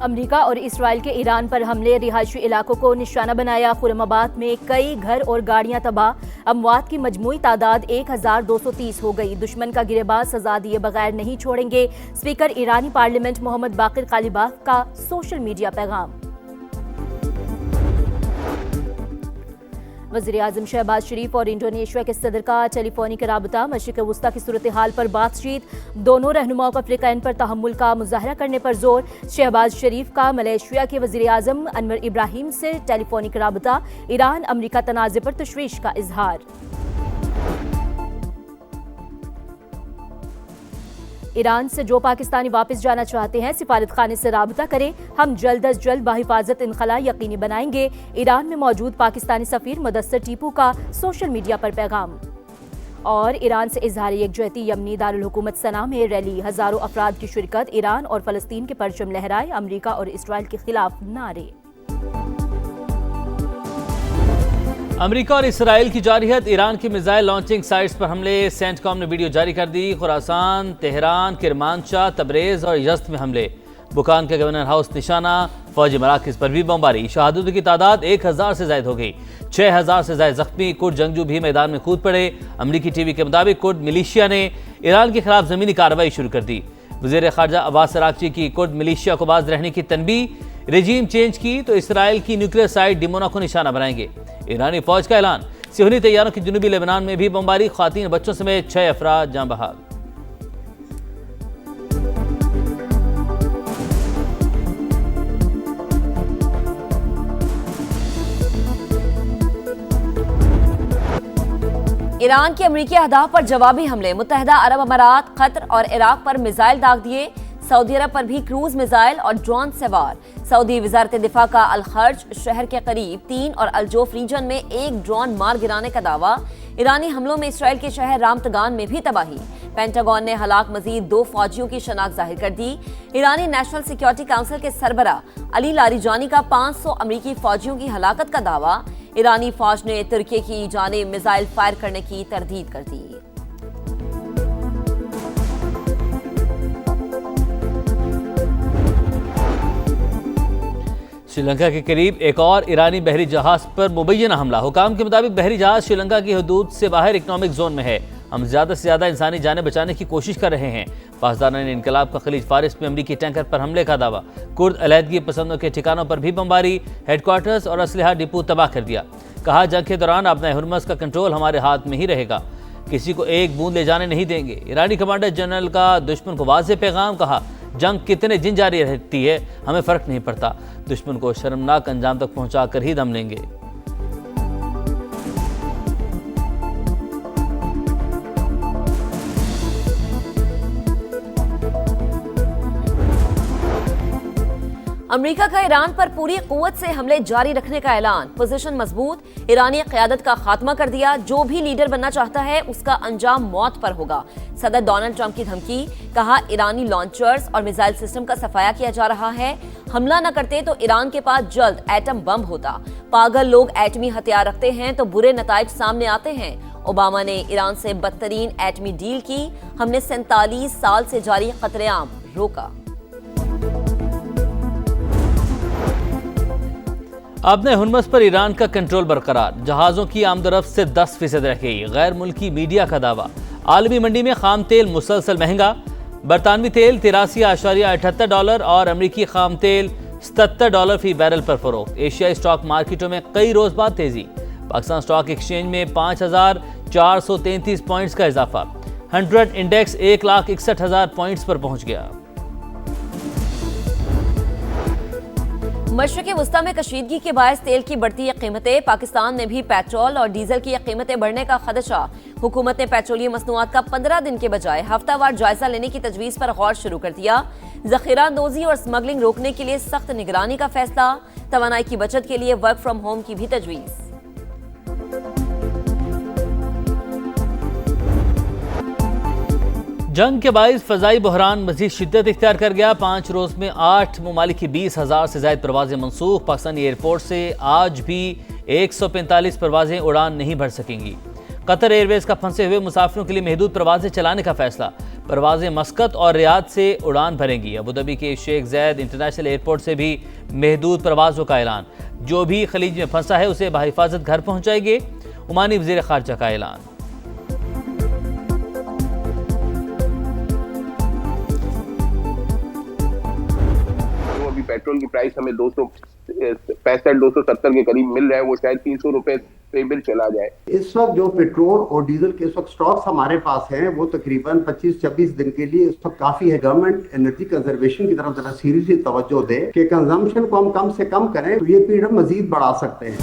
America और Israel के Iran पर हमले, रिहायशी इलाकों को निशाना बनाया। खुरमाबाद में कई घर और गाड़ियां तबाह। अमवात की मजमूई तादाद 1230 हो गई। दुश्मन का गिरेबाज सजा दिए बगैर नहीं छोड़ेंगे। स्पीकर ईरानी पार्लियामेंट मोहम्मद बाकिर कालिबाफ का सोशल मीडिया पैगाम। वज़ीर-ए-आज़म शहबाज शरीफ और इंडोनेशिया के सदर का टेलीफोनिक राबता। मशरिक़ वस्ता की सूरत हाल पर बातचीत। दोनों रहनुमाओं का अफ्रीकैन पर तहम्मुल का मुज़ाहरा करने पर जोर। शहबाज शरीफ का मलेशिया के वज़ीर-ए-आज़म अनवर इब्राहिम से टेलीफोनिक राबता। ईरान अमरीका तनाज़े पर तशवीश का इजहार। ईरान से जो पाकिस्तानी वापस जाना चाहते हैं सिफारत खाने से राबता करें। हम जल्द अज जल्द बाहिफाजत इनखला यकीनी बनाएंगे। ईरान में मौजूद पाकिस्तानी सफीर मुदस्सर टीपू का सोशल मीडिया पर पैगाम। और ईरान से इजहार यकजहती। यमनी दारुल हुकूमत सना में रैली, हजारों अफराद की शिरकत। ईरान और फलस्तीन के परचम लहराए। अमरीका और इसराइल के खिलाफ नारे। अमेरिका और इसराइल की जारहियत, ईरान की मिसाइल लॉन्चिंग साइट्स पर हमले। सेंटकॉम ने वीडियो जारी कर दी। खुरासान, तेहरान, किरमानशाह, तबरेज और यज़्द में हमले। बुकान के गवर्नर हाउस निशाना। फौजी मराकज़ पर भी बमबारी। शहादतों की तादाद 1000 से ज़ायद हो गई। 6000 से ज़ायद जख्मी। कुर्द जंगजू भी मैदान में कूद पड़े। अमरीकी टीवी के मुताबिक कुर्द मिलिशिया ने ईरान के खिलाफ ज़मीनी कार्रवाई शुरू कर दी। वज़ीर ख़ारजा अब्बास अराग़ची की कुर्द मिलिशिया को बाज रहने की तनबीह। रेजीम चेंज की तो इसराइल की न्यूक्लियर साइट डिमोना को निशाना बनाएंगे। ईरानी फौज का ऐलान। सिहनी तैयारों की जुनूबी लेबनान में भी बमबारी। ख़वातीन बच्चों समेत 6 अफराद जान बहक। ईरान के अमरीकी अहदाफ पर जवाबी हमले। मुत्तहिदा अरब अमारात, कतर और इराक पर मिसाइल दाग दिए। सऊदी अरब पर भी क्रूज मिसाइल और ड्रोन सवार। सऊदी वजारत दिफा का अल-खर्ज शहर के करीब 3 और अल-जोफ रीजन में 1 ड्रोन मार गिराने का दावा। ईरानी हमलों में इसराइल के शहर रामतगान में भी तबाही। पेंटागन ने हलाक मजीद 2 फौजियों की शनाख्त जाहिर कर दी। ईरानी नेशनल सिक्योरिटी काउंसिल के सरबरा अली लारीजानी का 500 अमरीकी फौजियों की हलाकत का दावा। ईरानी फौज ने तुर्की की जानिब मिसाइल फायर करने की तरदीद कर दी। श्रीलंका के करीब एक और ईरानी बहरी जहाज पर मुबैना हमला। हुकाम के मुताबिक बहरी जहाज श्रीलंका की हदूद से बाहर इकनॉमिक जोन में है। हम ज़्यादा से ज़्यादा इंसानी जानें बचाने की कोशिश कर रहे हैं। पासदारान इनकलाब का खलीज फारिस में अमरीकी टैंकर पर हमले का दावा। कुर्द अलहदगी पसंदों के ठिकानों पर भी बमबारी। हेडक्वार्टर्स और असलहा डिपो तबाह कर दिया। कहा, जंग के दौरान अपना हुर्मस का कंट्रोल हमारे हाथ में ही रहेगा। किसी को एक बूंद ले जाने नहीं देंगे। ईरानी कमांडर जनरल का दुश्मन को वाज़ेह पैगाम। कहा, जंग कितने दिन जारी रहती है हमें फ़र्क नहीं पड़ता। दुश्मन को शर्मनाक अंजाम तक पहुंचा कर ही दम लेंगे। अमेरिका का ईरान पर पूरी कुव्वत से हमले जारी रखने का ऐलान। पोजीशन मजबूत। ईरानी क़यादत का खात्मा कर दिया। जो भी लीडर बनना चाहता है उसका अंजाम मौत पर होगा। सदर डोनाल्ड ट्रंप की धमकी। कहा, ईरानी लॉन्चर्स और मिसाइल सिस्टम का सफाया किया जा रहा है। हमला न करते तो ईरान के पास जल्द एटम बम होता। पागल लोग एटमी हथियार रखते हैं तो बुरे नताइज सामने आते हैं। ओबामा ने ईरान से बदतरीन एटमी डील की। हमने 47 साल से जारी खतरेआम रोका। अपने हुर्मस पर ईरान का कंट्रोल बरकरार। जहाज़ों की आमदरफ्त से 10% रह गई। गैर मुल्की मीडिया का दावा। आलमी मंडी में खाम तेल मुसलसल महंगा। बरतानवी तेल $83.78 और अमरीकी खाम तेल $77 फी बैरल पर फरोख्त। एशियाई स्टॉक मार्केटों में कई रोज बाद तेजी। पाकिस्तान स्टॉक एक्सचेंज में 5433 पॉइंट्स का इजाफा। 100 इंडेक्स 1,61,000 पॉइंट्स पर पहुंच गया। मशरिक़ वस्ता में कशीदगी के बायस तेल की बढ़ती कीमतें। पाकिस्तान में भी पेट्रोल और डीजल की कीमतें बढ़ने का खदशा। हुकूमत ने पेट्रोलियम मसनूआत का 15 दिन के बजाय हफ्तावार जायजा लेने की तजवीज़ पर गौर शुरू कर दिया। ज़ख़ीरा अंदोज़ी और स्मगलिंग रोकने के लिए सख्त निगरानी का फैसला। तवानाई की बचत के लिए वर्क फ्राम होम की भी तजवीज़। जंग के बाइस फ़ज़ाई बहरान मज़ीद शिद्दत इख्तियार कर गया। 5 रोज़ में 8 ममालिक की 20,000 से ज़ायद परवाज़ें मनसूख। पाकिस्तानी एयरपोर्ट से आज भी 145 परवाज़ें उड़ान नहीं भर सकेंगी। कतर एयरवेज का फंसे हुए मुसाफिरों के लिए महदूद परवाजें चलाने का फैसला। परवाजें मस्कत और रियाद से उड़ान भरेंगी। अबूधाबी के शेख ज़ैद इंटरनेशनल एयरपोर्ट से भी महदूद परवाजों का ऐलान। जो भी खलीज में फंसा है उसे बहिफाजत घर पहुंचाएंगे। ओमानी वज़ीर ख़ारजा का ऐलान। अभी पेट्रोल की प्राइस हमें 265-270 के करीब मिल रहा है, वो शायद 300 रुपए पे बिल चला जाए। इस वक्त जो पेट्रोल और डीजल के इस वक्त स्टॉक्स हमारे पास हैं वो तकरीबन 25-26 दिन के लिए इस वक्त काफी है। गवर्नमेंट एनर्जी कंजर्वेशन की तरफ जरा सीरियसली तवज्जो दे कि कंजम्पशन को हम कम से कम करें, तो ये पीरियड हम मजीद बढ़ा सकते हैं।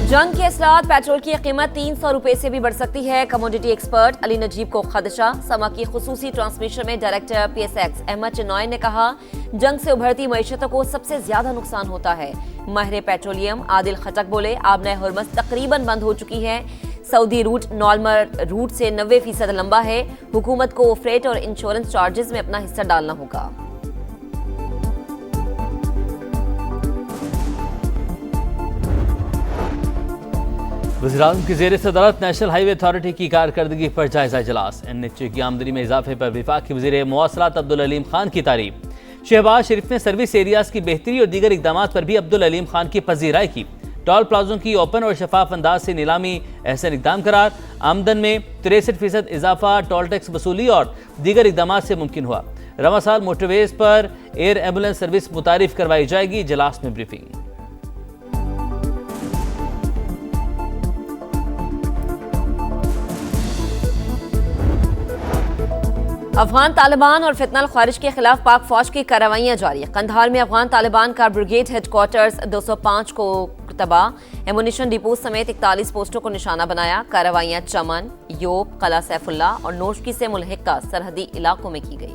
जंग के असरात, पेट्रोल की कीमत 300 रुपए से भी बढ़ सकती है। कमोडिटी एक्सपर्ट अली नजीब को खदशा। समा की खुसूसी ट्रांसमिशन में डायरेक्टर PSX अहमद चिनॉय ने कहा, जंग से उभरती मईशतों को सबसे ज्यादा नुकसान होता है। माहिर पेट्रोलियम आदिल खटक बोले, आबने हुर्मस तकरीबन बंद हो चुकी है। सऊदी रूट नॉर्मल रूट से 90% लंबा है। हुकूमत को फ्रेट और इंश्योरेंस चार्जेस में अपना हिस्सा डालना होगा। वज़ीर-ए-आज़म की ज़ेर सदारत नेशनल हाईवे अथॉरिटी की कारकर्दगी पर जायजा इजलास। NHA की आमदनी में इजाफे पर वफाकी वज़ीर मवासलात अब्दुल अलीम खान की तारीफ। शहबाज शरीफ ने सर्विस एरियाज की बेहतरी और दीगर इकदामात पर भी अब्दुल अलीम खान की पजीराई की। टोल प्लाजों की ओपन और शफाफ अंदाज से नीलामी एहसन इकदाम करार। आमदन में 63% इजाफा टोल टैक्स वसूली और दीगर इकदामात से मुमकिन हुआ। रवा साल मोटरवेज पर एयर एम्बुलेंस सर्विस मुतारिफ करवाई जाएगी। इजलास में ब्रीफिंग। अफगान तालिबान और फितनल ख्वारिज के खिलाफ पाक फौज की कार्रवाइयां जारी। कंधार में अफगान तालिबान का ब्रिगेड हेडक्वार्टर्स 205 को तबाह। एमुनिशन डिपो समेत 41 पोस्टों को निशाना बनाया। कार्रवाइयां चमन, योब, कला सैफुल्ला और नोशकी से मुल्हिका सरहदी इलाकों में की गई।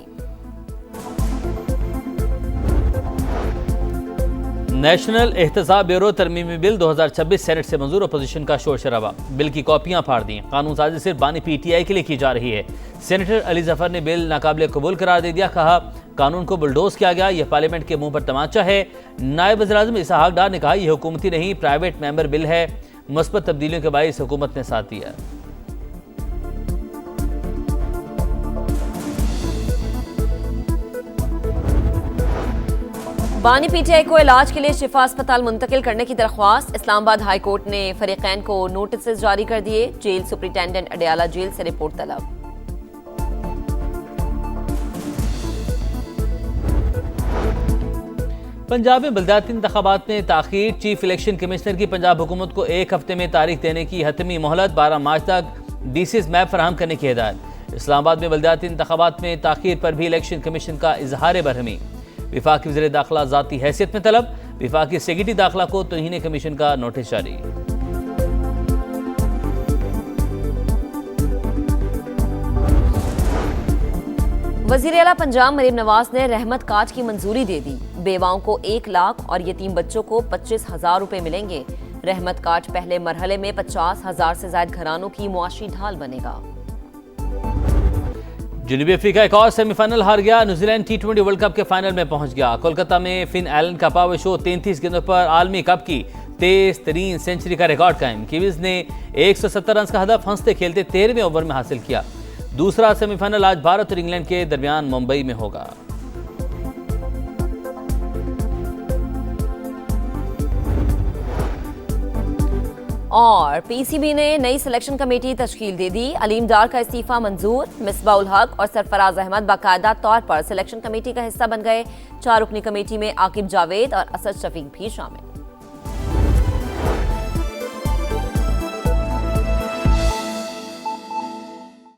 नेशनल एहतसाब ब्यूरो तरमीमी बिल 2026 सेनेट से मंजूर। अपोजिशन का शोर शराबा। बिल की कॉपियां फाड़ दी। कानून साजी सिर्फ बानी PTI के लिए की जा रही है। सेनेटर अली जफर ने बिल नाकाबिल कबूल करार दे दिया। कहा, कानून को बुलडोज किया गया, यह पार्लियामेंट के मुंह पर तमाचा है। नायब वज़ीर-ए-आज़म इसहाक डार ने कहा, यह हुकूमती नहीं प्राइवेट मेंबर बिल है। मुस्बत तब्दीलियों के बाइस हुकूमत ने साथ दिया। बानी PTI को इलाज के लिए शिफा अस्पताल मुंतकिल करने की दरख्वास्त। इस्लामाबाद हाई कोर्ट ने फरीकैन को नोटिस जारी कर दिए। जेल सुपरिटेंडेंट अडयाला जेल से रिपोर्ट तलब। पंजाब में बलदियाती इंतखाबात में ताखीर। चीफ इलेक्शन कमिश्नर की पंजाब हुकूमत को 1 हफ्ते में तारीख देने की हतमी मोहलत। 12 मार्च तक DCS मैप फराहम करने की हिदायत। इस्लामाबाद में बलदियाती इंतखाबात में ताखीर पर भी इलेक्शन कमीशन का इजहार बरहमी। विफाकी वज़ीर दाखिला ज़ाती हैसियत में तलब। विफाकी सेक्रेटरी दाखिला को तौहीन कमीशन का नोटिस जारी। वज़ीर आला पंजाब मरीम नवाज ने रहमत कार्ड की मंजूरी दे दी। बेवाओं को 1 लाख और यतीम बच्चों को 25,000 रुपए मिलेंगे। रहमत कार्ड पहले मरहले में 50,000 से ज्यादा घरानों की मुआशी ढाल बनेगा। जनूबी अफ्रीका एक और सेमीफाइनल हार गया। न्यूजीलैंड T20 वर्ल्ड कप के फाइनल में पहुंच गया। कोलकाता में फिन एलन का पावर शो 33 गेंदों पर आलमी कप की तेज तरीन सेंचुरी का रिकॉर्ड कायम। कीवीज ने 170 रन का हदफ हंसते खेलते 13वें ओवर में हासिल किया। दूसरा सेमीफाइनल आज भारत और इंग्लैंड के दरमियान मुंबई में होगा। और PCB ने नई सिलेक्शन कमेटी तश्कील दे दी। अलीम डार का इस्तीफा मंजूर। मिसबाह उल हक और सरफराज अहमद बाकायदा तौर पर सिलेक्शन कमेटी का हिस्सा बन गए। 4 रुकनी कमेटी में आकिब जावेद और असद शफीक भी शामिल।